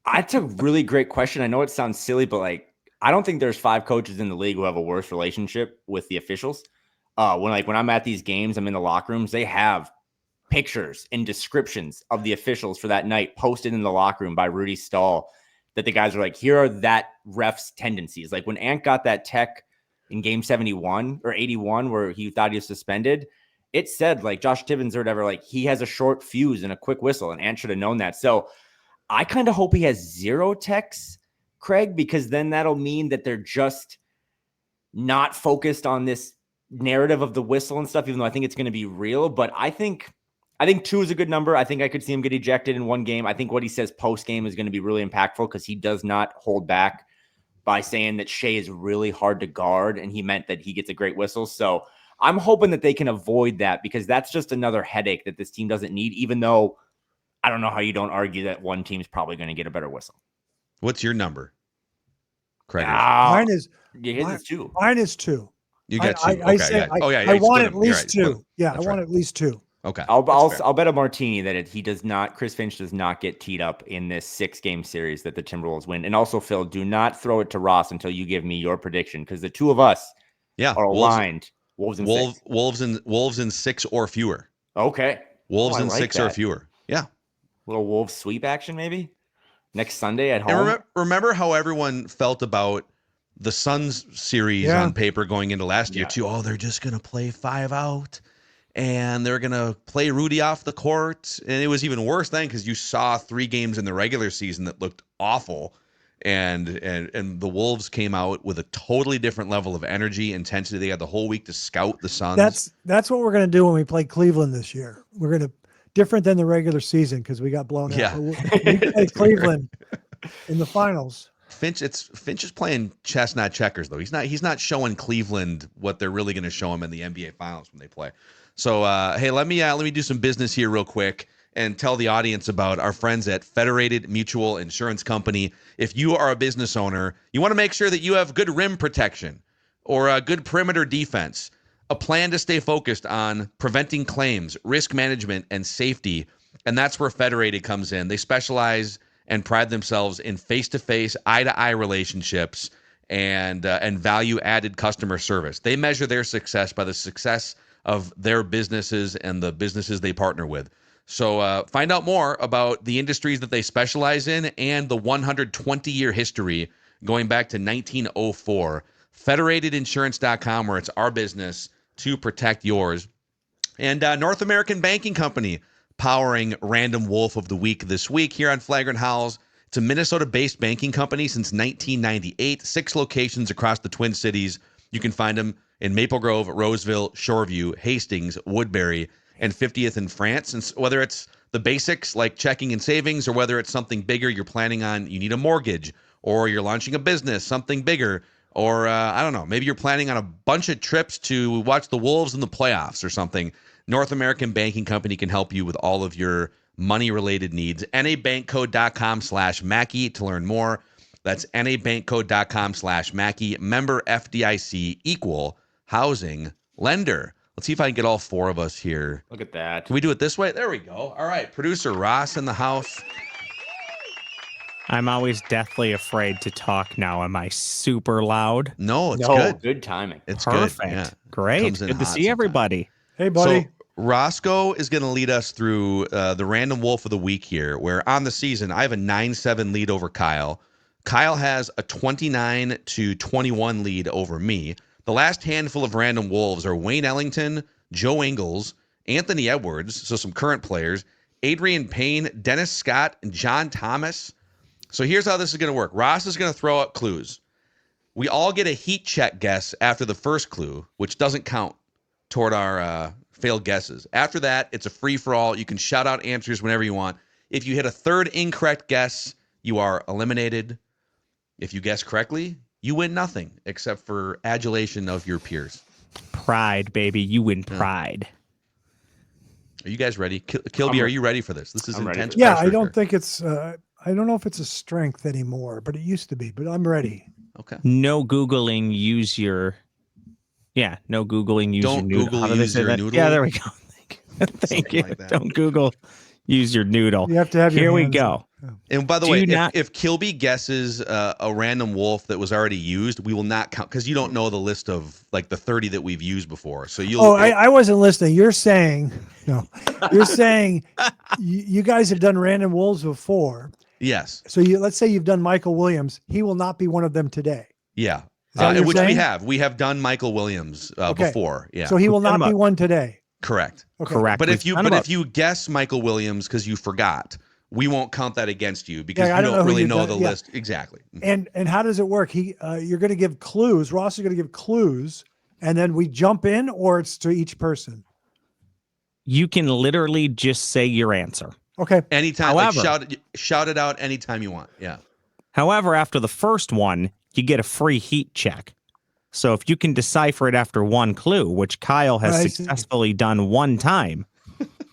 That's a really great question. I know it sounds silly, but like I don't think there's 5 coaches in the league who have a worse relationship with the officials. When I'm at these games, I'm in the locker rooms, they have pictures and descriptions of the officials for that night posted in the locker room by Rudy Stahl that the guys are like, here are that ref's tendencies. Like when Ant got that tech in game 71 or 81 where he thought he was suspended, it said like Josh Tibbins or whatever, like he has a short fuse and a quick whistle, and Ant should have known that. So I kind of hope he has 0 techs, Craig, because then that'll mean that they're just not focused on this narrative of the whistle and stuff, even though I think it's going to be real. But I think 2 is a good number. I think I could see him get ejected in one game. I think what he says post game is going to be really impactful because he does not hold back by saying that Shea is really hard to guard, and he meant that he gets a great whistle. So I'm hoping that they can avoid that because that's just another headache that this team doesn't need, even though I don't know how you don't argue that one team's probably going to get a better whistle. What's your number, Craig? Mine is His is 2. Mine is 2. You got 2. I Okay, say yeah. I you want split at them. least You're right. 2. Yeah, That's I want right. at least 2. Okay. I'll bet a martini that he does not. Chris Finch does not get teed up in this 6-game series that the Timberwolves win. And also, Phil, do not throw it to Ross until you give me your prediction because the 2 of us are aligned. Wolves in 6 or fewer. Okay. Wolves I in like 6 or that. fewer. Yeah. Little Wolves sweep action maybe next Sunday at home. And remember how everyone felt about the Suns series on paper going into last year too. Oh, they're just going to play 5 out and they're going to play Rudy off the court. And it was even worse then because you saw 3 games in the regular season that looked awful. And the Wolves came out with a totally different level of energy, intensity. They had the whole week to scout the Suns. That's what we're going to do when we play Cleveland this year. We're going to different than the regular season because we got blown out. Yeah. We play Cleveland in the finals. Finch is playing chess, not checkers, though. He's not showing Cleveland what they're really going to show him in the NBA Finals when they play. So, hey, let me do some business here real quick and tell the audience about our friends at Federated Mutual Insurance Company. If you are a business owner, you want to make sure that you have good rim protection or a good perimeter defense, a plan to stay focused on preventing claims, risk management, and safety. And that's where Federated comes in. They specialize and pride themselves in face-to-face, eye-to-eye relationships and value-added customer service. They measure their success by the success of their businesses and the businesses they partner with. So find out more about the industries that they specialize in and the 120-year history going back to 1904. federatedinsurance.com, where it's our business to protect yours. And North American Banking Company powering Random Wolf of the Week this week here on Flagrant Howls. It's a Minnesota-based banking company since 1998, 6 locations across the Twin Cities. You can find them in Maple Grove, Roseville, Shoreview, Hastings, Woodbury, and 50th in France. And whether it's the basics like checking and savings, or whether it's something bigger you're planning on, you need a mortgage, or you're launching a business, something bigger, or I don't know, maybe you're planning on a bunch of trips to watch the Wolves in the playoffs or something, North American Banking Company can help you with all of your money-related needs. nabankcode.com/Mackey to learn more. That's nabankcode.com/Mackey. Member FDIC, equal housing lender. Let's see if I can get all 4 of us here. Look at that. Can we do it this way? There we go. All right. Producer Ross in the house. I'm always deathly afraid to talk now. Am I super loud? No, it's No, good. good timing. It's Perfect. good. Yeah. Great. Comes in Good to hot see sometimes. everybody. Hey, buddy. So Roscoe is going to lead us through the Random Wolf of the Week here, where on the season, I have a 9-7 lead over Kyle. Kyle has a 29-21 lead over me. The last handful of Random Wolves are Wayne Ellington, Joe Ingles, Anthony Edwards, so some current players, Adrian Payne, Dennis Scott, and John Thomas. So here's how this is going to work. Ross is going to throw out clues. We all get a heat check guess after the first clue, which doesn't count toward our failed guesses. After that, it's a free-for-all. You can shout out answers whenever you want. If you hit a third incorrect guess, you are eliminated. If you guess correctly, you win nothing except for adulation of your peers. Pride, baby. You win pride. Are you guys ready? Kilby, are you ready for this? This is I'm ready intense for Yeah, pressure I don't here. think it's. I don't know if it's a strength anymore, but it used to be. But I'm ready. Okay. No Googling, use your. Yeah, no Googling, use Don't your noodle. Google, How do they use say your that? noodle? Yeah, there we go. Thank you. like that. Don't Google, use your noodle. You have to have your Here we hands go. And by the Do way, not- if Kilby guesses a random wolf that was already used, we will not count because you don't know the list of like the 30 that we've used before. So you'll. Oh, I wasn't listening. You're saying no. You're saying you guys have done Random Wolves before. Yes. So let's say you've done Michael Williams. He will not be one of them today. Yeah. that what you're Which saying? we have done Michael Williams Okay. before. Yeah. So he will We've done not be about- one today. Correct. Okay. Correct. But We've if you done about- if you guess Michael Williams because you forgot, we won't count that against you because Yeah, I you don't know don't who really you've know done- the yeah. list exactly. And how does it work? You're going to give clues. Ross is going to give clues, and then we jump in, or it's to each person. You can literally just say your answer. Okay. Anytime, However- shout it out anytime you want. Yeah. However, after the first one, you get a free heat check. So if you can decipher it after one clue, which Kyle has I see. successfully done one time,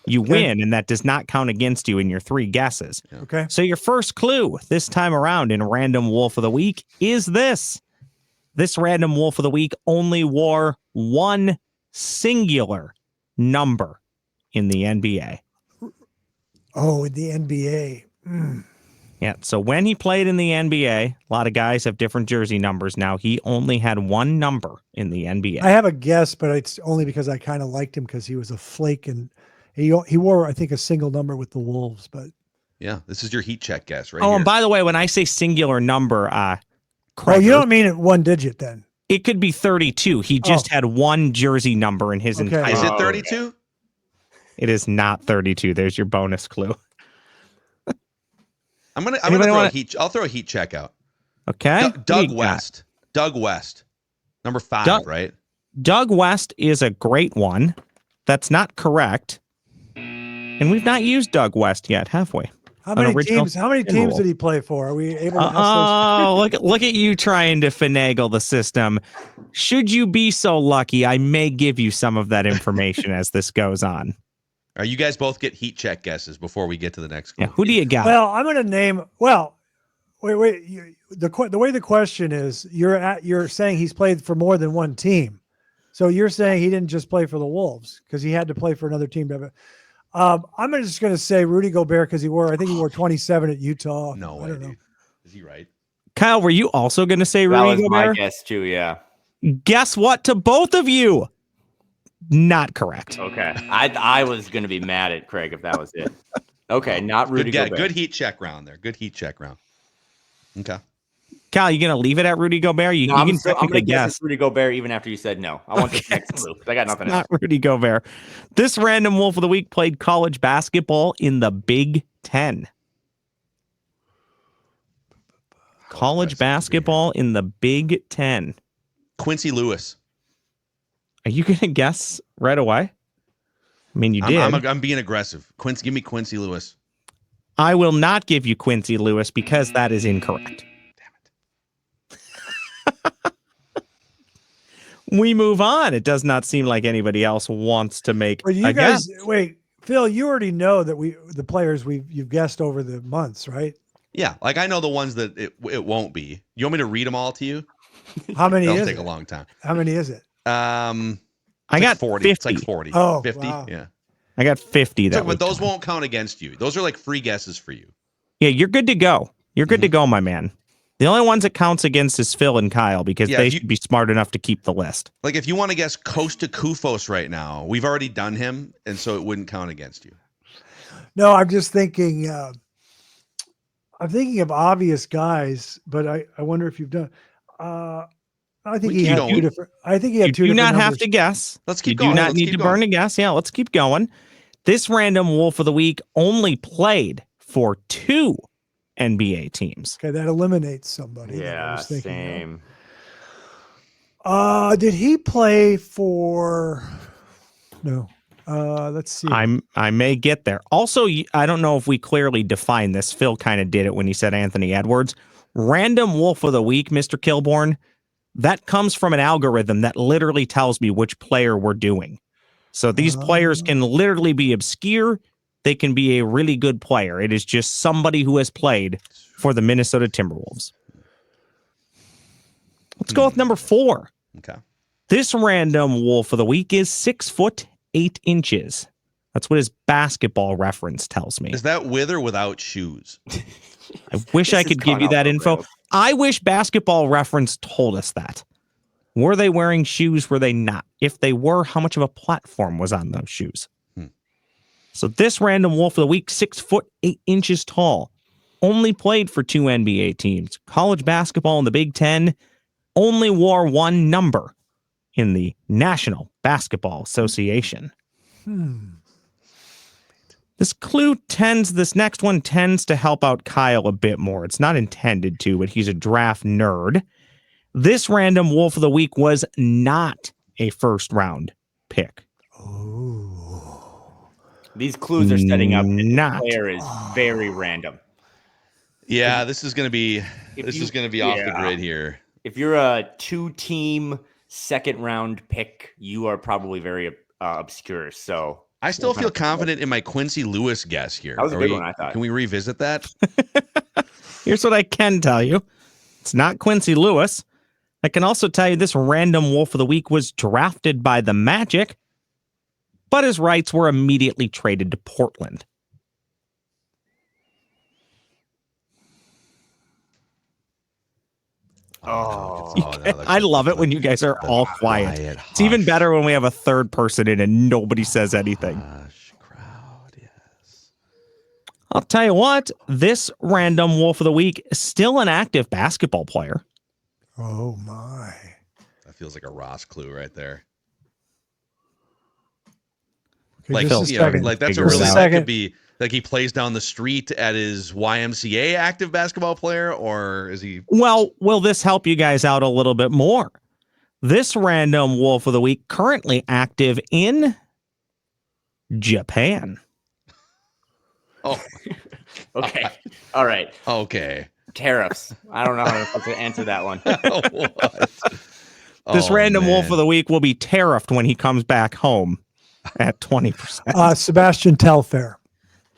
you win, and that does not count against you in your 3 guesses. Okay. So your first clue this time around in Random Wolf of the Week is this. This Random Wolf of the Week only wore one singular number in the NBA. Oh, in the NBA. Yeah, so when he played in the NBA, a lot of guys have different jersey numbers now. He only had one number in the NBA. I have a guess, but it's only because I kind of liked him because he was a flake and he wore, I think, a single number with the Wolves. But Yeah. This is your heat check guess right Oh, here. and by the way, when I say singular number, oh, Craig, you don't mean it one digit then? it could be 32. He just had one jersey number in his Okay. entire. Is it Oh, 32? It is not 32. There's your bonus clue. I'm gonna Anybody throw wanna- a heat. I'll throw a heat check out. Okay. What do Doug you got? West. Doug West. Number 5, Doug- right? Doug West is a great one. That's not correct. And we've not used Doug West yet, have we? How An many original teams? How many spin teams rule. did he play for? Are we able to ask Oh, look at you trying to finagle the system. Should you be so lucky, I may give you some of that information as this goes on. Are you guys both get heat check guesses before we get to the next Yeah, clue? who do you got? Well, I'm going to name. Well, wait. The way the question is, you're saying he's played for more than one team, so you're saying he didn't just play for the Wolves because he had to play for another team. I'm just going to say Rudy Gobert because I think he wore 27 at Utah. No I way, don't know. dude. Is he right? Kyle, were you also going to say That Rudy was my Gobert? guess too. Yeah. Guess what to both of you? Not correct. Okay. I was gonna be mad at Craig if that was it. Okay, not Rudy Good, Gobert. good heat check round there. Good heat check round. Okay. Cal, you gonna leave it at Rudy Gobert? You No, I'm can going technically to guess guess. it's Rudy Gobert even after you said no. I want this next clue. I got nothing else. Not Rudy Gobert. This random wolf of the week played college basketball in the Big Ten. College basketball in the Big Ten. Quincy Lewis. Are you gonna guess right away? I mean, you did. I'm being aggressive. Give me Quincy Lewis. I will not give you Quincy Lewis because that is incorrect. We move on. It does not seem like anybody else wants to make Well, you a guys, guess. wait, Phil, you already know that the players you've guessed over the months, right? Yeah, like I know the ones that it won't be. You want me to read them all to you? How many That'll is take it? a long time. How many is it? I got 40. 50. It's like 40. Oh, 50. wow. Yeah. I got 50. But those won't count against you. Those are like free guesses for you. Yeah, you're good to go. You're good to go, my man. The only ones it counts against is Phil and Kyle because they should be smart enough to keep the list. Like if you want to guess Costa Kufos right now, we've already done him, and so it wouldn't count against you. No, I'm just thinking. I'm thinking of obvious guys, but I wonder if you've done. I think he had two different. I think he had two. You do different not have numbers. to guess. Let's keep you going. do not Let's need keep to going. burn a guess. Yeah, let's keep going. This random wolf of the week only played for 2 NBA teams. Okay, that eliminates somebody. that I Yeah, was thinking same. of. Did he play for? No. Let's see. I may get there. Also, I don't know if we clearly defined this. Phil kind of did it when he said Anthony Edwards. Random wolf of the week, Mr. Kilborn. That comes from an algorithm that literally tells me which player we're doing. So these players can literally be obscure. They can be a really good player. It is just somebody who has played for the Minnesota Timberwolves. Let's go with number 4. Okay. This random wolf of the week is 6'8". That's what his basketball reference tells me. Is that with or without shoes? I wish I could give you that info. I wish Basketball Reference told us that. Were they wearing shoes? Were they not? If they were, how much of a platform was on those shoes? So this random wolf of the week, 6'8" tall, only played for 2 NBA teams. College basketball in the Big Ten, only wore 1 number in the National Basketball Association. This next one tends to help out Kyle a bit more. It's not intended to, but he's a draft nerd. This random wolf of the week was not a first round pick. These clues are setting up. Not. The player is very random. Yeah, this is going to be off the grid here. If you're a 2-team second-round pick, you are probably very obscure. So I still feel confident in my Quincy Lewis guess here. That was a good one, I thought. Can we revisit that? Here's what I can tell you. It's not Quincy Lewis. I can also tell you this random wolf of the week was drafted by the Magic, but his rights were immediately traded to Portland. I love it when you guys are all quiet. It's even better when we have a third person in and nobody says anything. Crowd, yes. I'll tell you what, this random wolf of the week is still an active basketball player. Oh my. That feels like a Ross clue right there. Okay, Like, just a you know, second. like that's a Figure it really out. that could be like he plays down the street at his YMCA active basketball player, or is he? Well, will this help you guys out a little bit more? This random wolf of the week currently active in Japan. Oh, okay. All right. okay. Tariffs. I don't know how to answer that one. What? This Oh, random wolf man. of the week will be tariffed when he comes back home at 20%. Sebastian Telfair.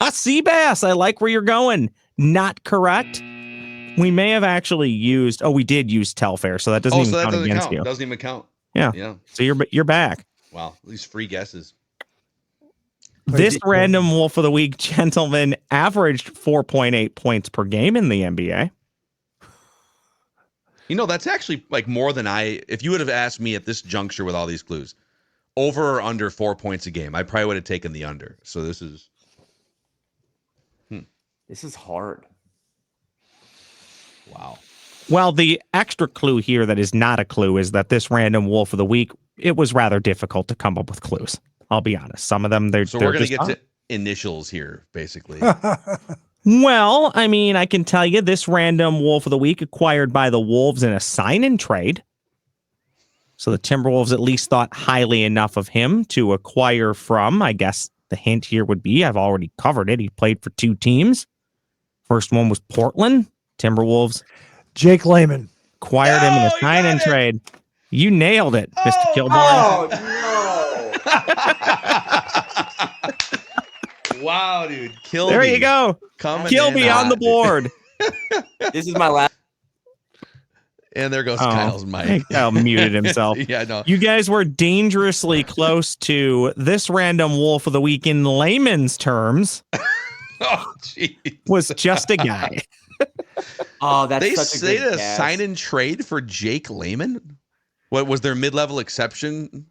Seabass, I like where you're going. Not correct. We may have actually used. We did use Telfair, so that doesn't even count against you. Doesn't even count. Yeah. Yeah. So you're back. Wow. These free guesses. This random wolf of the week, gentleman, averaged 4.8 points per game in the NBA. You know, that's actually like more than if you would have asked me at this juncture with all these clues, over or under 4 points a game, I probably would have taken the under. So this is. This is hard. Wow. Well, the extra clue here that is not a clue is that this random wolf of the week, it was rather difficult to come up with clues. I'll be honest. Some of them, they're So we're going to just get to initials here, basically. Well, I mean, I can tell you this random wolf of the week acquired by the Wolves in a sign-and trade. So the Timberwolves at least thought highly enough of him to acquire from. I guess the hint here would be, I've already covered it. He played for 2 teams. First one was Portland. Timberwolves. Jake Layman. Acquired him in a sign-and trade. You nailed it, Mr. Kilborn. Wow, dude. Kilby. There you go. Kilby on the board. This is my last. And there goes Kyle's mic. Kyle muted himself. Yeah, no. You guys were dangerously close to this random wolf of the week in layman's terms. Oh, jeez. Was just a guy. Oh, that's They such a say good to guess. sign and trade for Jake Layman. What was their mid-level exception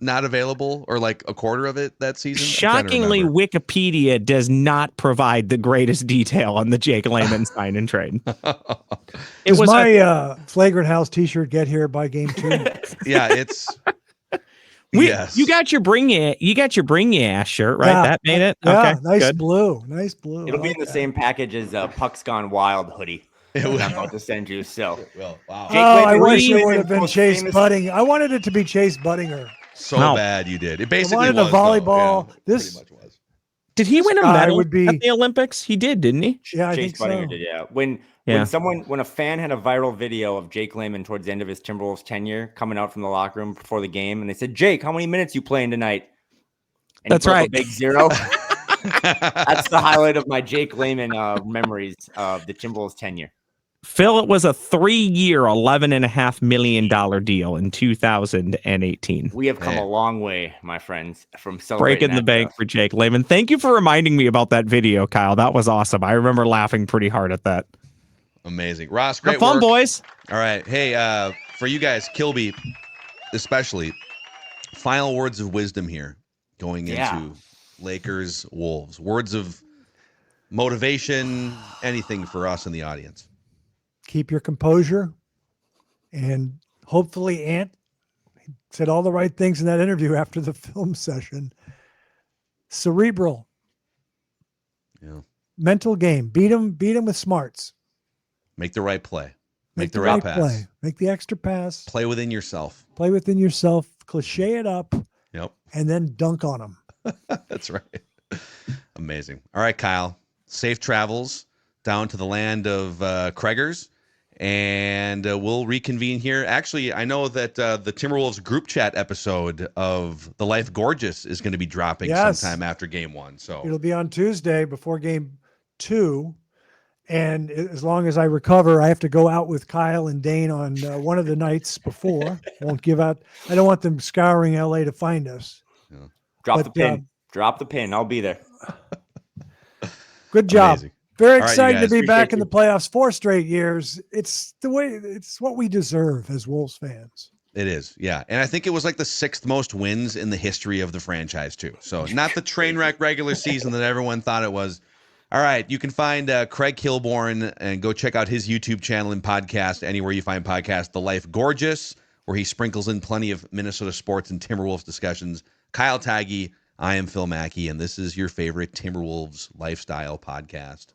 not available, or like a quarter of it that season? Shockingly, Wikipedia does not provide the greatest detail on the Jake Layman sign and trade. It Does was my Flagrant Howls t-shirt get here by game 2? Yeah, it's. Yes. You got your bring your ass shirt, right? Yeah. That made it. Yeah, Okay, nice good. blue. Nice blue. It'll I be like in the that. same package as Puck's Gone Wild hoodie. It that will. I'm about to send you. So Well, wow. Jake I Layman, wish Jake it would Layman's have been most Chase famous- Budding. I wanted it to be Chase Buddinger. So No. bad you did. It I basically wanted was a volleyball. Though. Yeah, This, pretty much was. Did he win a guy medal would be- at the Olympics? He did, didn't he? yeah, I Chase think so. Budding did, yeah. When a fan had a viral video of Jake Layman towards the end of his Timberwolves tenure coming out from the locker room before the game, and they said, "Jake, how many minutes you playing tonight?" And he That's put up right. a big 0. That's the highlight of my Jake Layman memories of the Timberwolves tenure. Phil, it was a 3-year, $11.5 million deal in 2018. We have come Hey. a long way, my friends, from celebrating Breaking the that bank stuff. for Jake Layman. Thank you for reminding me about that video, Kyle. That was awesome. I remember laughing pretty hard at that. Amazing. Ross, great Have fun, work. boys. All right. Hey, for you guys, Kilby especially, final words of wisdom here going into Lakers Wolves. Words of motivation, anything for us in the audience. Keep your composure, and hopefully Ant said all the right things in that interview after the film session. Cerebral, Yeah. mental game. Beat him with smarts. Make the right play. Make the right pass. play. Make the extra pass. Play within yourself. Play within yourself. Cliche it up, Yep. and then dunk on him. That's right. Amazing. All right, Kyle. Safe travels down to the land of Craigers, and we'll reconvene here. Actually, I know that the Timberwolves group chat episode of The Life Gorgeous is going to be dropping sometime after game 1. So It'll be on Tuesday before game 2. And as long as I recover, I have to go out with Kyle and Dane on one of the nights before. Won't give out. I don't want them scouring L.A. to find us. Drop the pin. Drop the pin. I'll be there. Good job. Amazing. Very All right, you excited to guys. be back Appreciate in the playoffs 4 straight years. It's what we deserve as Wolves fans. It is, yeah. And I think it was like the 6th most wins in the history of the franchise, too. So not the train wreck regular season that everyone thought it was. All right, you can find Craig Kilborn and go check out his YouTube channel and podcast anywhere you find podcasts. The Life Gorgeous, where he sprinkles in plenty of Minnesota sports and Timberwolves discussions. Kyle Taggy, I am Phil Mackey, and this is your favorite Timberwolves lifestyle podcast.